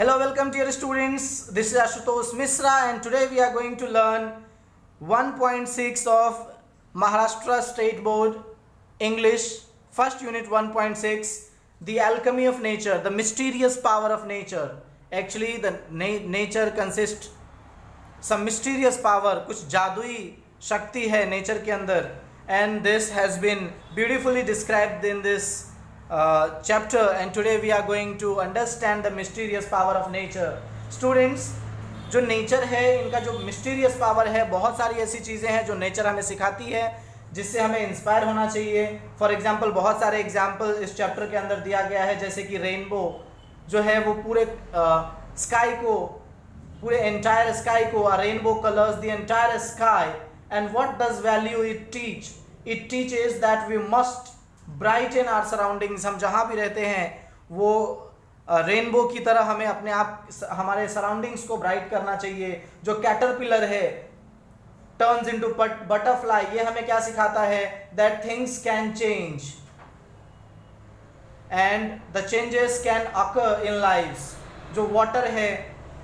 Hello, welcome dear students. This is Ashutosh Misra and today we are going to learn 1.6 of Maharashtra State Board English first unit 1.6, the alchemy of nature, the mysterious power of nature. Actually the nature consists some mysterious power, कुछ जादुई शक्ति है nature के अंदर, and this has been beautifully described in this chapter, and today we are going to understand the mysterious power of nature. Students, जो nature है इनका जो मिस्टीरियस पावर है, बहुत सारी ऐसी चीज़ें हैं जो नेचर हमें सिखाती है जिससे हमें इंस्पायर होना चाहिए. फॉर एग्जांपल बहुत सारे एग्जांपल इस चैप्टर के अंदर दिया गया है, जैसे कि रेनबो जो है वो पूरे स्काई को, पूरे एंटायर स्काई को, rainbow colours the entire sky. And what does value it teach? It teaches that we must brighten our surroundings. हम जहाँ भी रहते हैं वो रेनबो की तरह हमें अपने आप हमारे सराउंडिंग्स को ब्राइट करना चाहिए. जो कैटरपिलर है टर्न्स इनटू बटरफ्लाई, ये हमें क्या सिखाता है? That things can change and the changes can occur in lifes. जो वाटर है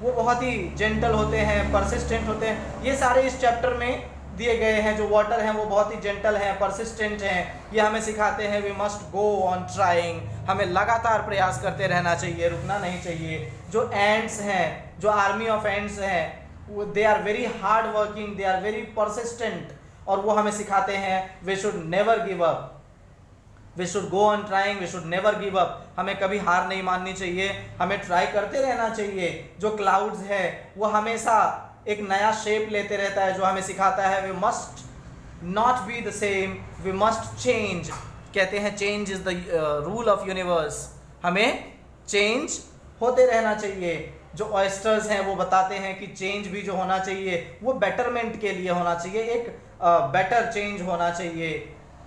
वो बहुत ही जेंटल होते हैं, परसिस्टेंट होते हैं. ये सारे इस चैप्टर में दिए गए हैं. जो वाटर हैं वो बहुत ही जेंटल हैं, परसिस्टेंट हैं. ये हमें सिखाते हैं we must go on trying. हमें लगातार प्रयास करते रहना चाहिए, रुकना नहीं चाहिए. जो एंड्स हैं, जो आर्मी ऑफ एंड्स हैं, they are very hard working, they are very persistent, और वो हमें सिखाते हैं we should never give up, we should go on trying, we should never give up. हमें कभी हार नहीं माननी चाहिए, हमें ट्राई करते रहना चाहिए. जो क्लाउड्स है वो हमेशा एक नया शेप लेते रहता है, जो हमें सिखाता है we must not be the same, we must change. कहते हैं change is the rule of universe. हमें चेंज होते रहना चाहिए. जो ऑयस्टर्स हैं वो बताते हैं कि चेंज भी जो होना चाहिए वो बेटरमेंट के लिए होना चाहिए, एक बेटर चेंज होना चाहिए.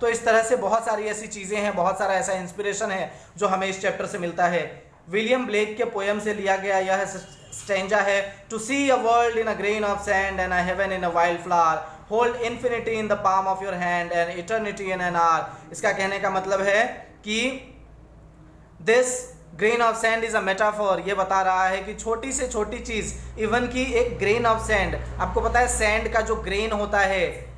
तो इस तरह से बहुत सारी ऐसी चीज़ें हैं, बहुत सारा ऐसा इंस्पिरेशन है जो हमें इस चैप्टर से मिलता है. विलियम ब्लेक के पोएम से लिया गया यह स्टैंजा है, to see a world in a grain of sand and a heaven in a wild flower, hold infinity in the palm of your hand and eternity in an hour. इसका कहने का मतलब है कि this grain of sand is a metaphor. ये बता रहा है कि छोटी से छोटी चीज़, इवन की एक ग्रेन ऑफ सैंड, आपको पता है सैंड का जो ग्रेन होता है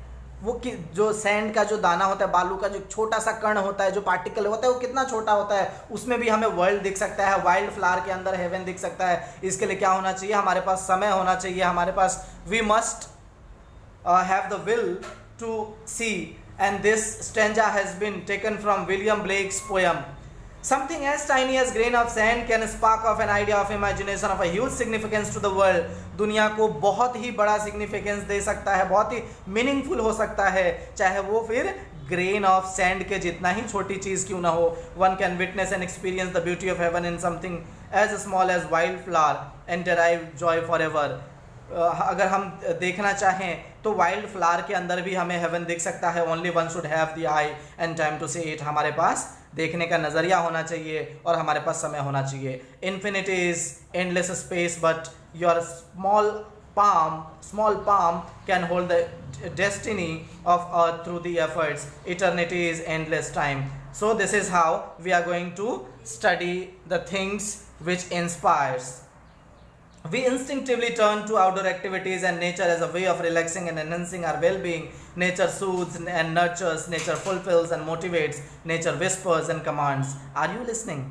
वो जो सैंड का जो दाना होता है, बालू का जो छोटा सा कण होता है, जो पार्टिकल होता है वो कितना छोटा होता है, उसमें भी हमें वर्ल्ड दिख सकता है. वाइल्ड फ्लावर के अंदर हेवन दिख सकता है. इसके लिए क्या होना चाहिए? हमारे पास समय होना चाहिए, हमारे पास we must have the will to see. And this stanza has been taken from William Blake's poem. Something as tiny as grain of sand can spark off an idea of imagination of a huge significance to the world. दुनिया को बहुत ही बड़ा significance दे सकता है, बहुत ही meaningful हो सकता है, चाहे वो फिर ग्रेन ऑफ सैंड के जितना ही छोटी चीज़ क्यों ना हो. One can witness and experience the beauty of heaven in something as small as wild flower and derive joy for ever. अगर हम देखना चाहें तो वाइल्ड फ्लावर के अंदर भी हमें हेवन दिख सकता है. Only one should have the eye and time to see it. हमारे पास देखने का नज़रिया होना चाहिए और हमारे पास समय होना चाहिए. Infinity is endless space but your small palm can hold the destiny of earth through the efforts. Eternity is endless time. So this is how we are going to study the things which inspires. We instinctively turn to outdoor activities and nature as a way of relaxing and enhancing our well-being. Nature soothes and nurtures, nature fulfills and motivates, nature whispers and commands. Are you listening?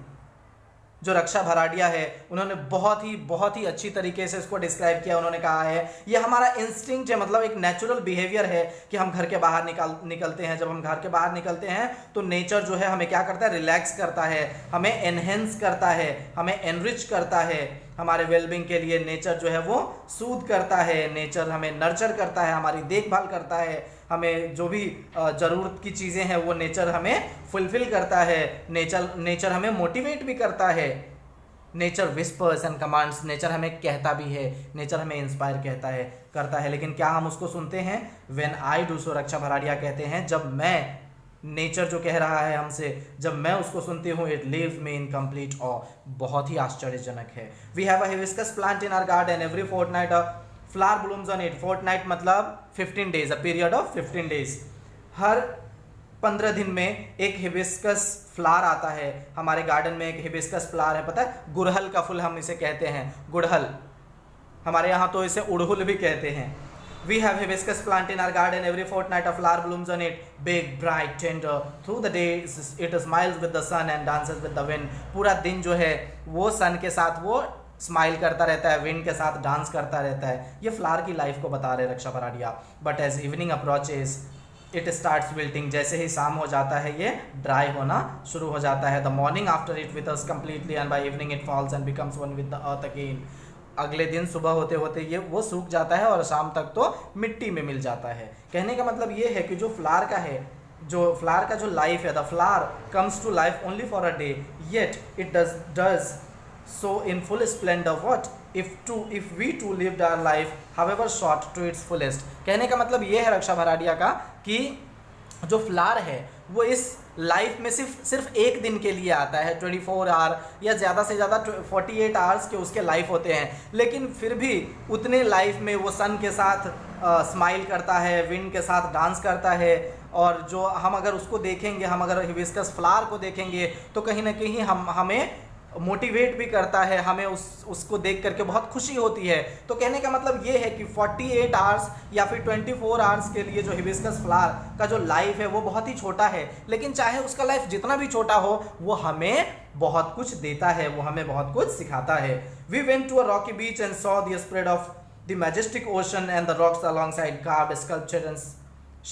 जो रक्षा भराडिया है उन्होंने बहुत ही अच्छी तरीके से इसको describe किया. उन्होंने कहा है ये हमारा इंस्टिंक्ट है, मतलब एक नेचुरल बिहेवियर है कि हम घर के बाहर निकलते हैं. जब हम घर के बाहर निकलते हैं तो नेचर जो है हमें क्या करता है? रिलैक्स करता है, हमें एनहेंस करता है, हमें एनरिच करता है. हमारे वेलबींग के लिए नेचर जो है वो सूद करता है, नेचर हमें नर्चर करता है, हमारी देखभाल करता है. हमें जो भी ज़रूरत की चीज़ें हैं वो नेचर हमें फुलफिल करता है. नेचर हमें मोटिवेट भी करता है. Nature whispers and commands, nature हमें कहता भी है, नेचर हमें इंस्पायर करता है. लेकिन क्या हम उसको सुनते हैं? व्हेन आई डू सो, रक्षा भराडिया कहते हैं, जब मैं, नेचर जो कह रहा है हमसे, जब मैं उसको सुनती हूँ, it leaves me in complete awe. बहुत ही आश्चर्यजनक है. We have a hibiscus plant in our garden. Every fortnight a flower blooms on it. Fortnight मतलब 15 days, a period of 15 days. हर 15 दिन में एक हिबिस्कस फ्लावर आता है। हमारे गार्डन में एक हिबिस्कस फ्लावर है, पता है, गुड़हल का फूल हम इसे कहते हैं, गुड़हल। हमारे यहाँ तो इसे उड़हुल भी कहते हैं। We have hibiscus plant in our garden. Every fortnight a flower blooms on it. Big, bright, tender. Through the day it smiles with the sun and dances with the wind. पूरा दिन जो है वो सन के साथ वो स्माइल करता रहता है, विंड के साथ डांस करता रहता है। ये फ्लावर की लाइफ को बता रहे Raksha Bharadia. But as evening approaches it starts wilting. जैसे ही शाम हो जाता है ये ड्राई होना शुरू हो जाता है। The morning after it विथर्स completely and by evening it falls and becomes one with the earth again. अगले दिन सुबह होते होते ये वो सूख जाता है और शाम तक तो मिट्टी में मिल जाता है। कहने का मतलब ये है कि जो फ्लावर का है, जो फ्लावर का जो लाइफ है, the flower comes to life only for a day, yet it does so in full splendour what if we too lived our life however short to its fullest. कहने का मतलब ये है रक्षा भराड़िया का कि जो फ्लावर है वो इस लाइफ में सिर्फ एक दिन के लिए आता है। 24 आवर या ज़्यादा से ज़्यादा 48 आवर्स के उसके लाइफ होते हैं, लेकिन फिर भी उतने लाइफ में वो सन के साथ स्माइल करता है, विंड के साथ डांस करता है। और जो हम अगर उसको देखेंगे, हम अगर हिबिस्कस फ्लावर को देखेंगे तो कहीं ना कहीं हमें मोटिवेट भी करता है, हमें उसको देख करके बहुत खुशी होती है। तो कहने का मतलब ये है कि 48 आवर्स या फिर 24 आवर्स के लिए जो हिबिस्कस फ्लावर का जो लाइफ है वो बहुत ही छोटा है, लेकिन चाहे उसका लाइफ जितना भी छोटा हो वो हमें बहुत कुछ देता है, वो हमें बहुत कुछ सिखाता है। We went to a rocky beach and saw the spread of the majestic ocean and the rocks alongside carved sculpture and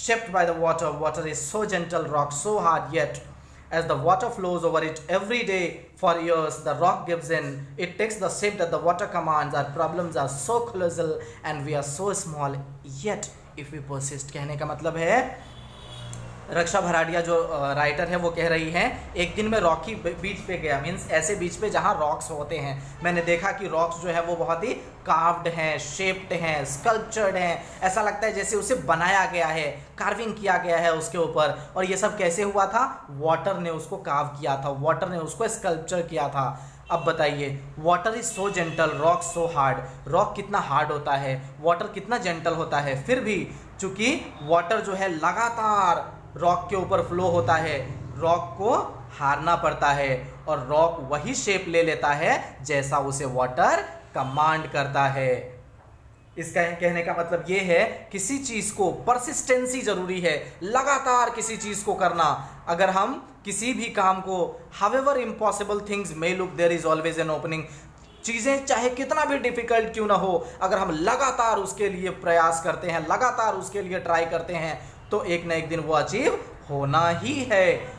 shaped by the water. Water is so gentle, rock so hard, yet as the water flows over it every day for years, the rock gives in. It takes the shape that the water commands. Our problems are so colossal and we are so small, yet if we persist. कहने का मतलब है रक्षा भराड़िया जो writer है वो कह रही है, एक दिन मैं रॉकी बीच पे गया, मीन्स ऐसे बीच पे जहाँ रॉक्स होते हैं। मैंने देखा कि रॉक्स जो है वो बहुत ही कार्व्ड हैं, शेप्ड हैं, स्कल्पचर्ड हैं। ऐसा लगता है जैसे उसे बनाया गया है, कार्विंग किया गया है उसके ऊपर। और ये सब कैसे हुआ था? वाटर ने उसको कार्व किया था, वाटर ने उसको स्कल्पचर किया था। अब बताइए, water is so gentle, rock so hard. Rock कितना हार्ड होता है, वाटर कितना जेंटल होता है। फिर भी चूंकि वाटर जो है लगातार रॉक के ऊपर फ्लो होता है, रॉक को हारना पड़ता है और रॉक वही शेप ले लेता है जैसा उसे वाटर कमांड करता है। इसका कहने का मतलब ये है, किसी चीज़ को परसिस्टेंसी जरूरी है, लगातार किसी चीज़ को करना। अगर हम किसी भी काम को, however impossible things may look, there is always an opening. चीज़ें चाहे कितना भी डिफिकल्ट क्यों ना हो, अगर हम लगातार उसके लिए प्रयास करते हैं, लगातार उसके लिए ट्राई करते हैं, तो एक ना एक दिन वो अचीव होना ही है।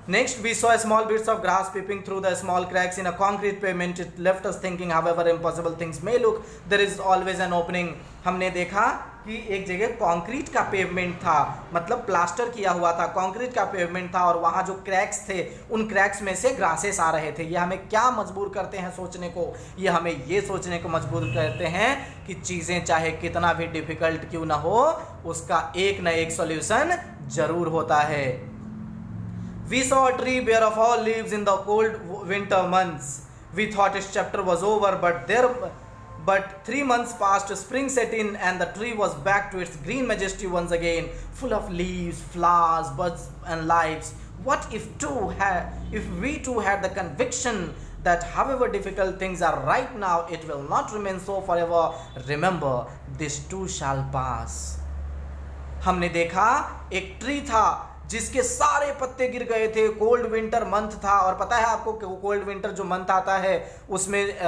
Next, we saw small bits of grass peeping through the small cracks in a concrete pavement. It left us thinking, however impossible things may look, there is always an opening. हमने देखा कि एक जगह concrete का pavement था, मतलब plaster किया हुआ था, कंक्रीट का पेवमेंट था, और वहाँ जो क्रैक्स थे, उन क्रैक्स में से ग्रासेस आ रहे थे। ये हमें क्या मजबूर करते हैं सोचने को? ये हमें ये सोचने को मजबूर करते हैं कि चीज़ें चाहे कितना भी डिफिकल्ट क्यों ना हो, उसका एक ना एक सॉल्यूशन जरूर होता है। We saw a tree bare of all leaves in the cold winter months. We thought its chapter was over, but 3 months passed, spring set in, and the tree was back to its green majesty once again, full of leaves, flowers, buds, and lives. What if we too had the conviction that however difficult things are right now, it will not remain so forever. Remember, this too shall pass. हमने देखा एक tree था जिसके सारे पत्ते गिर गए थे, कोल्ड विंटर मंथ था। और पता है आपको कोल्ड विंटर जो मंथ आता है उसमें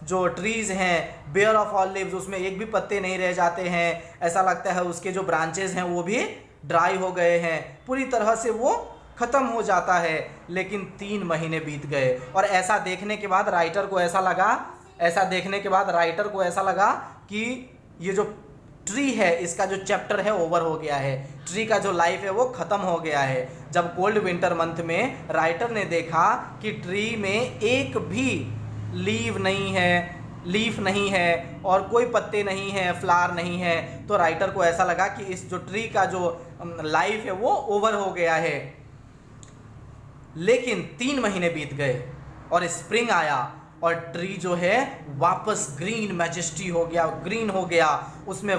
जो ट्रीज़ हैं, बेयर ऑफ ऑल लीव्स, उसमें एक भी पत्ते नहीं रह जाते हैं। ऐसा लगता है उसके जो ब्रांचेस हैं वो भी ड्राई हो गए हैं, पूरी तरह से वो ख़त्म हो जाता है। लेकिन 3 महीने बीत गए और ऐसा देखने के बाद राइटर को ऐसा लगा कि ये जो ट्री है, इसका जो चैप्टर है ओवर हो गया है, ट्री का जो लाइफ है वो ख़त्म हो गया है। जब कोल्ड विंटर मंथ में राइटर ने देखा कि ट्री में एक भी लीफ नहीं है और कोई पत्ते नहीं है, फ्लावर नहीं है, तो राइटर को ऐसा लगा कि इस जो ट्री का जो लाइफ है वो ओवर हो गया है। लेकिन 3 महीने बीत गए और स्प्रिंग आया और ट्री जो है वापस ग्रीन मैजेस्टी हो गया, ग्रीन हो गया, उसमें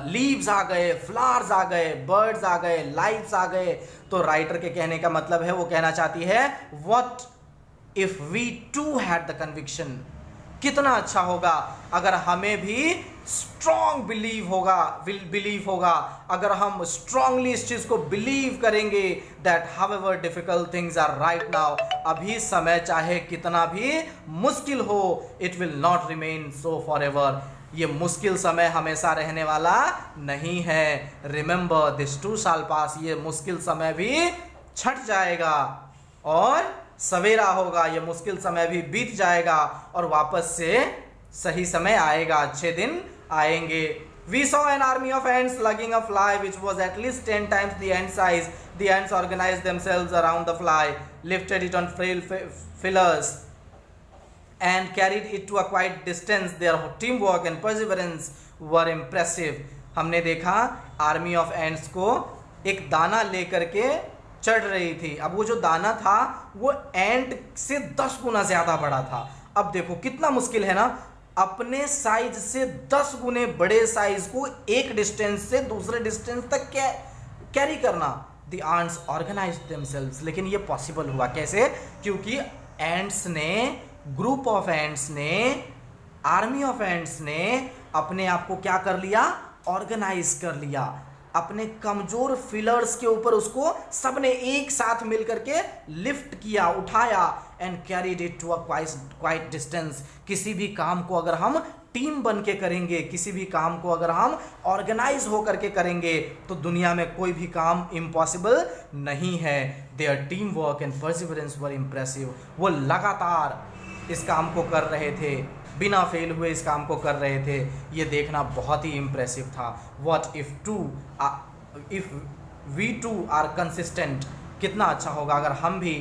लीव्स आ गए, फ्लावर्स आ गए, बर्ड्स आ गए, लाइफ्स आ गए। तो राइटर के कहने का मतलब है, वो कहना चाहती है what if we too had the conviction, कितना अच्छा होगा अगर हमें भी स्ट्रॉन्ग बिलीव होगा, अगर हम स्ट्रांगली इस चीज को बिलीव करेंगे that however difficult things are right now, अभी समय चाहे कितना भी मुश्किल हो, it will not remain so for ever, ये मुश्किल समय हमेशा रहने वाला नहीं है। रिमेंबर दिस टू साल पास, ये मुश्किल समय भी छट जाएगा और सवेरा होगा, ये मुश्किल समय भी बीत जाएगा और वापस से सही समय आएगा, अच्छे दिन आएंगे। We saw an army of ants lugging a fly which was at least 10 times the ant size. The ants organized themselves around the fly, lifted it on frail feelers and carried it to a quite distance. Their teamwork and perseverance were impressive. हमने देखा army of ants को एक दाना लेकर के चढ़ रही थी। अब वो जो दाना था वो एंट से 10 गुना ज्यादा बड़ा था। अब देखो कितना मुश्किल है ना, अपने साइज से 10 गुने बड़े साइज को एक डिस्टेंस से दूसरे डिस्टेंस तक कैरी करना। द एंट्स ऑर्गेनाइज्ड देमसेल्व्स, लेकिन ये पॉसिबल हुआ कैसे? क्योंकि एंट्स ने, ग्रुप ऑफ एंट्स ने, आर्मी ऑफ एंट्स ने अपने आप को क्या कर लिया? ऑर्गेनाइज कर लिया। अपने कमजोर फिलर्स के ऊपर उसको सबने एक साथ मिलकर के लिफ्ट किया, उठाया and carried it to a quite distance. किसी भी काम को अगर हम टीम बन के करेंगे, किसी भी काम को अगर हम ऑर्गेनाइज होकर के करेंगे तो दुनिया में कोई भी काम इम्पॉसिबल नहीं है। Their team work and perseverance were impressive. वो लगातार इस काम को कर रहे थे, बिना फेल हुए इस काम को कर रहे थे। ये देखना बहुत ही इम्प्रेसिव था। What if we too are consistent, कितना अच्छा होगा अगर हम भी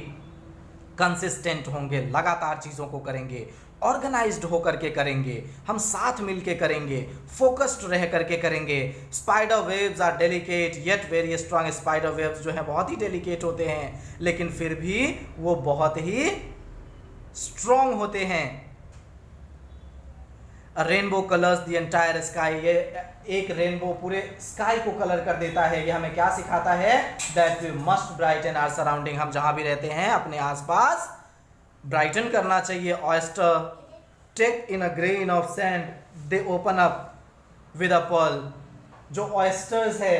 कंसिस्टेंट होंगे, लगातार चीज़ों को करेंगे, ऑर्गेनाइज्ड होकर के करेंगे, हम साथ मिल के करेंगे, फोकस्ड रह करके करेंगे। Spider webs are delicate yet very strong. Spider webs जो है बहुत ही डेलिकेट होते हैं, लेकिन फिर भी वो बहुत ही स्ट्रांग होते हैं। Rainbow colours the entire sky, ये एक रेनबो पूरे स्काई को कलर कर देता है। ये हमें क्या सिखाता है? That we must brighten our surrounding. हम जहां भी रहते हैं अपने आसपास ब्राइटन करना चाहिए। Oyster take in a grain of sand, they open up with a pearl. जो ऑयस्टर्स है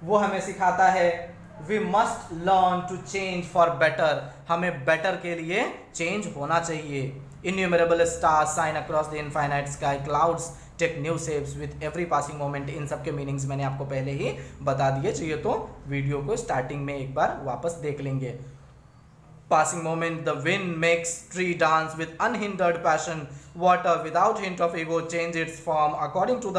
वो हमें सिखाता है we must learn to change for better. हमें बेटर के लिए चेंज होना चाहिए। Innumerable stars shine across the infinite sky. Clouds take new shapes with every passing moment. इन सब के मीनिंग्स मैंने आपको पहले ही बता दिए, चाहिए तो वीडियो को स्टार्टिंग में एक बार वापस देख लेंगे। Passing moment, the wind makes tree dance with unhindered passion. Water without hint of ego change its form according to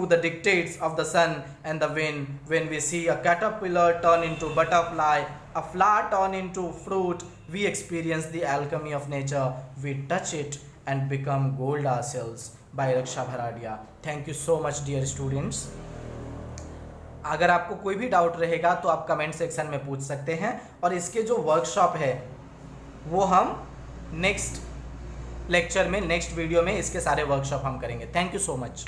the dictates of the sun and the wind. When we see a caterpillar turn into butterfly, a flower turn into fruit, we experience the alchemy of nature. We touch it and become gold ourselves. By Raksha Bharadia. Thank you so much dear students. अगर आपको कोई भी doubt रहेगा तो आप comment section में पूछ सकते हैं, और इसके जो वर्कशॉप है वो हम नेक्स्ट लेक्चर में, नेक्स्ट वीडियो में इसके सारे वर्कशॉप हम करेंगे। Thank you so much.